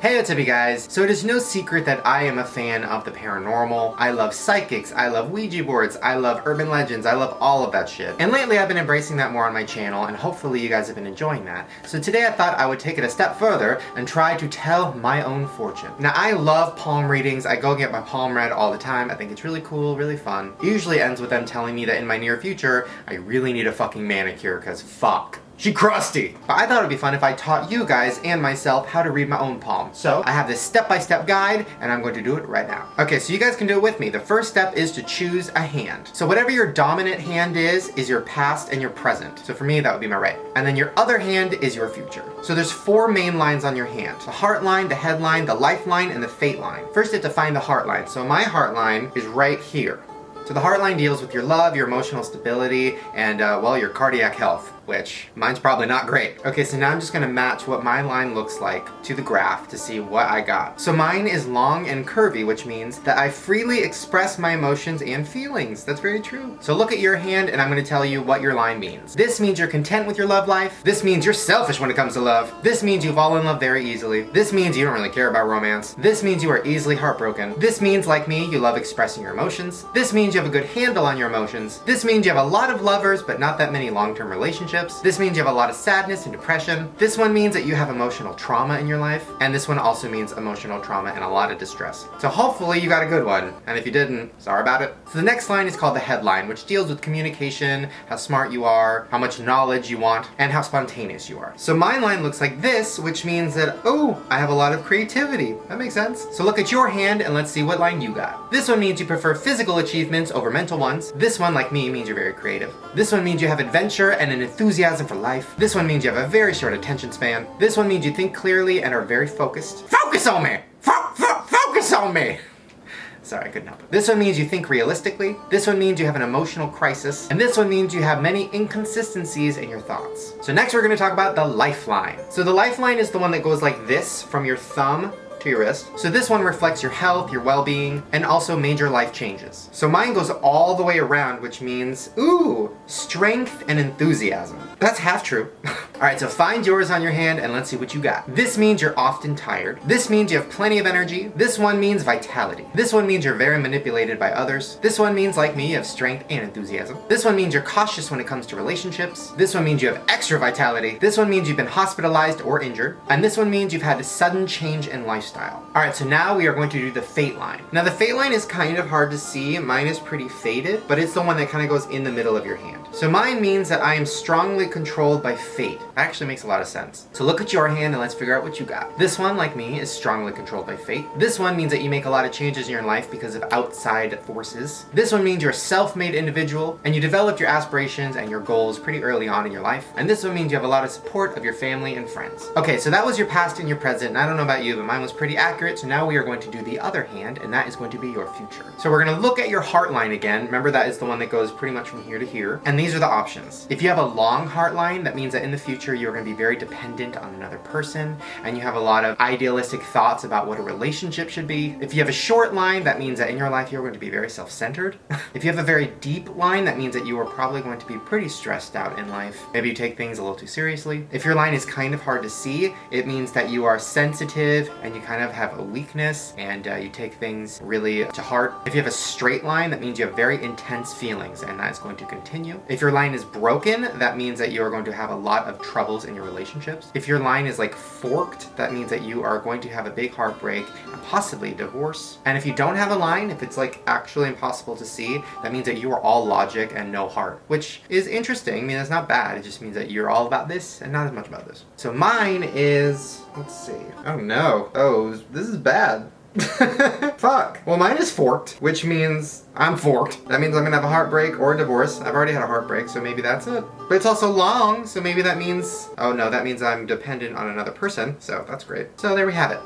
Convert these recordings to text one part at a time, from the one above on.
Hey, what's up you guys? So it is no secret that I am a fan of the paranormal. I love psychics, I love Ouija boards, I love urban legends, I love all of that shit. And lately I've been embracing that more on my channel, and hopefully you guys have been enjoying that. So today I thought I would take it a step further and try to tell my own fortune. Now I love palm readings, I go get my palm read all the time. I think it's really cool, really fun. It usually ends with them telling me that in my near future, I really need a fucking manicure, cause fuck. She crusty! But I thought it'd be fun if I taught you guys and myself how to read my own palm. So I have this step-by-step guide and I'm going to do it right now. Okay, so you guys can do it with me. The first step is to choose a hand. So whatever your dominant hand is your past and your present. So for me, that would be my right. And then your other hand is your future. So there's 4 main lines on your hand. The heart line, the head line, the lifeline, and the fate line. First you have to find the heart line. So my heart line is right here. So the heart line deals with your love, your emotional stability, and well, your cardiac health, which mine's probably not great. Okay, so now I'm just gonna match what my line looks like to the graph to see what I got. So mine is long and curvy, which means that I freely express my emotions and feelings. That's very true. So look at your hand and I'm gonna tell you what your line means. This means you're content with your love life. This means you're selfish when it comes to love. This means you fall in love very easily. This means you don't really care about romance. This means you are easily heartbroken. This means, like me, you love expressing your emotions. This means you have a good handle on your emotions. This means you have a lot of lovers, but not that many long-term relationships. This means you have a lot of sadness and depression. This one means that you have emotional trauma in your life. And this one also means emotional trauma and a lot of distress. So hopefully you got a good one. And if you didn't, sorry about it. So the next line is called the headline, which deals with communication, how smart you are, how much knowledge you want, and how spontaneous you are. So my line looks like this, which means that, oh, I have a lot of creativity. That makes sense. So look at your hand and let's see what line you got. This one means you prefer physical achievements over mental ones. This one, like me, means you're very creative. This one means you have adventure and an enthusiasm for life. This one means you have a very short attention span. This one means you think clearly and are very focused. Focus on me! Focus on me! Sorry, I couldn't help it. This one means you think realistically. This one means you have an emotional crisis. And this one means you have many inconsistencies in your thoughts. So next we're going to talk about the lifeline. So the lifeline is the one that goes like this from your thumb to your wrist. So this one reflects your health, your well-being, and also major life changes. So mine goes all the way around, which means, ooh, strength and enthusiasm. That's half true. Alright, so find yours on your hand and let's see what you got. This means you're often tired. This means you have plenty of energy. This one means vitality. This one means you're very manipulated by others. This one means, like me, you have strength and enthusiasm. This one means you're cautious when it comes to relationships. This one means you have extra vitality. This one means you've been hospitalized or injured. And this one means you've had a sudden change in lifestyle. Alright, so now we are going to do the fate line. Now the fate line is kind of hard to see. Mine is pretty faded, but it's the one that kind of goes in the middle of your hand. So mine means that I am strongly controlled by fate. That actually makes a lot of sense. So look at your hand and let's figure out what you got. This one, like me, is strongly controlled by fate. This one means that you make a lot of changes in your life because of outside forces. This one means you're a self-made individual and you developed your aspirations and your goals pretty early on in your life. And this one means you have a lot of support of your family and friends. Okay, so that was your past and your present, and I don't know about you, but mine was pretty accurate. So now we are going to do the other hand, and that is going to be your future. So we're going to look at your heart line again. Remember, that is the one that goes pretty much from here to here. And these are the options. If you have a long heart line, that means that in the future you're going to be very dependent on another person, and you have a lot of idealistic thoughts about what a relationship should be. If you have a short line, that means that in your life you're going to be very self-centered. If you have a very deep line, that means that you are probably going to be pretty stressed out in life. Maybe you take things a little too seriously. If your line is kind of hard to see, it means that you are sensitive and you kind of have a weakness and you take things really to heart. If you have a straight line, that means you have very intense feelings and that is going to continue. If your line is broken, that means that you are going to have a lot of troubles in your relationships. If your line is like forked, that means that you are going to have a big heartbreak and possibly a divorce. And if you don't have a line, if it's like actually impossible to see, that means that you are all logic and no heart, which is interesting. I mean, that's not bad. It just means that you're all about this and not as much about this. So mine is, let's see. Oh no. Oh, this is bad. Fuck. Well, mine is forked, which means I'm forked. That means I'm gonna have a heartbreak or a divorce. I've already had a heartbreak, so maybe that's it. But it's also long, so maybe that means, oh no, that means I'm dependent on another person, so that's great. So there we have it.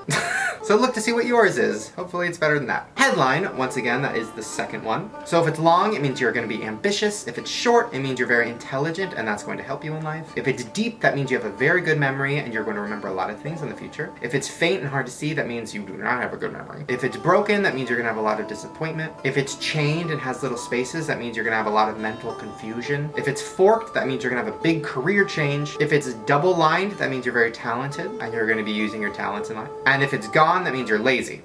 So look to see what yours is. Hopefully it's better than that. Headline, once again, that is the second one. So if it's long, it means you're going to be ambitious. If it's short, it means you're very intelligent, and that's going to help you in life. If it's deep, that means you have a very good memory, and you're going to remember a lot of things in the future. If it's faint and hard to see, that means you do not have a good memory. If it's broken, that means you're going to have a lot of disappointment. If it's chained and has little spaces, that means you're going to have a lot of mental confusion. If it's forked, that means you're going to have a big career change. If it's double-lined, that means you're very talented, and you're going to be using your talents in life. And if it's gone, that means you're lazy.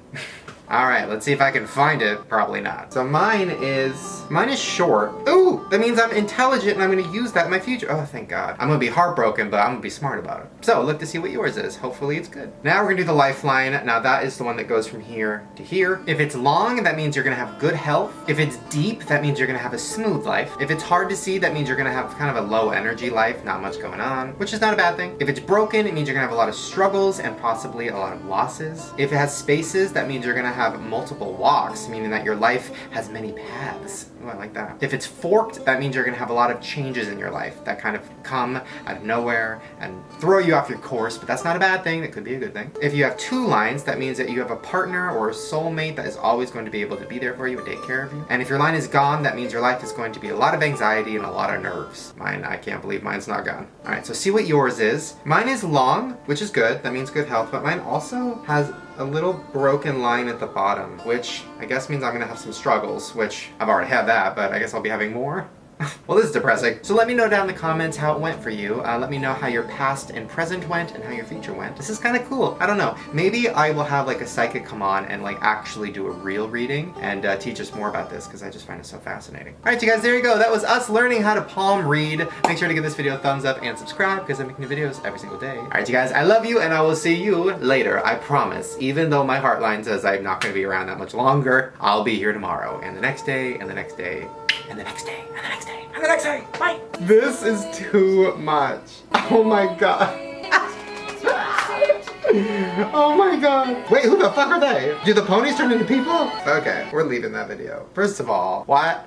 All right, let's see if I can find it. Probably not. So mine is short. Ooh, that means I'm intelligent and I'm gonna use that in my future. Oh, thank God. I'm gonna be heartbroken, but I'm gonna be smart about it. So look to see what yours is. Hopefully it's good. Now we're gonna do the lifeline. Now that is the one that goes from here to here. If it's long, that means you're gonna have good health. If it's deep, that means you're gonna have a smooth life. If it's hard to see, that means you're gonna have kind of a low energy life, not much going on, which is not a bad thing. If it's broken, it means you're gonna have a lot of struggles and possibly a lot of losses. If it has spaces, that means you're gonna have multiple walks, meaning that your life has many paths. Oh, I like that. If it's forked, that means you're gonna have a lot of changes in your life that kind of come out of nowhere and throw you off your course, but that's not a bad thing. That could be a good thing. If you have two lines, that means that you have a partner or a soulmate that is always going to be able to be there for you and take care of you. And if your line is gone, that means your life is going to be a lot of anxiety and a lot of nerves. Mine, I can't believe mine's not gone. All right, so see what yours is. Mine is long, which is good. That means good health, but mine also has a little broken line at the bottom, which I guess means I'm gonna have some struggles, which I've already had that, but I guess I'll be having more. Well, this is depressing. So let me know down in the comments how it went for you. Let me know how your past and present went and how your future went. This is kind of cool. I don't know. Maybe I will have like a psychic come on and like actually do a real reading and teach us more about this because I just find it so fascinating. All right, you guys, there you go. That was us learning how to palm read. Make sure to give this video a thumbs up and subscribe because I'm making new videos every single day. All right, you guys, I love you and I will see you later. I promise. Even though my heartline says I'm not going to be around that much longer, I'll be here tomorrow and the next day and the next day and the next day and the next day. And the next day. Bye. This is too much. Oh my God. Oh my God. Wait, who the fuck are they? Do the ponies turn into people? Okay, we're leaving that video. First of all, what?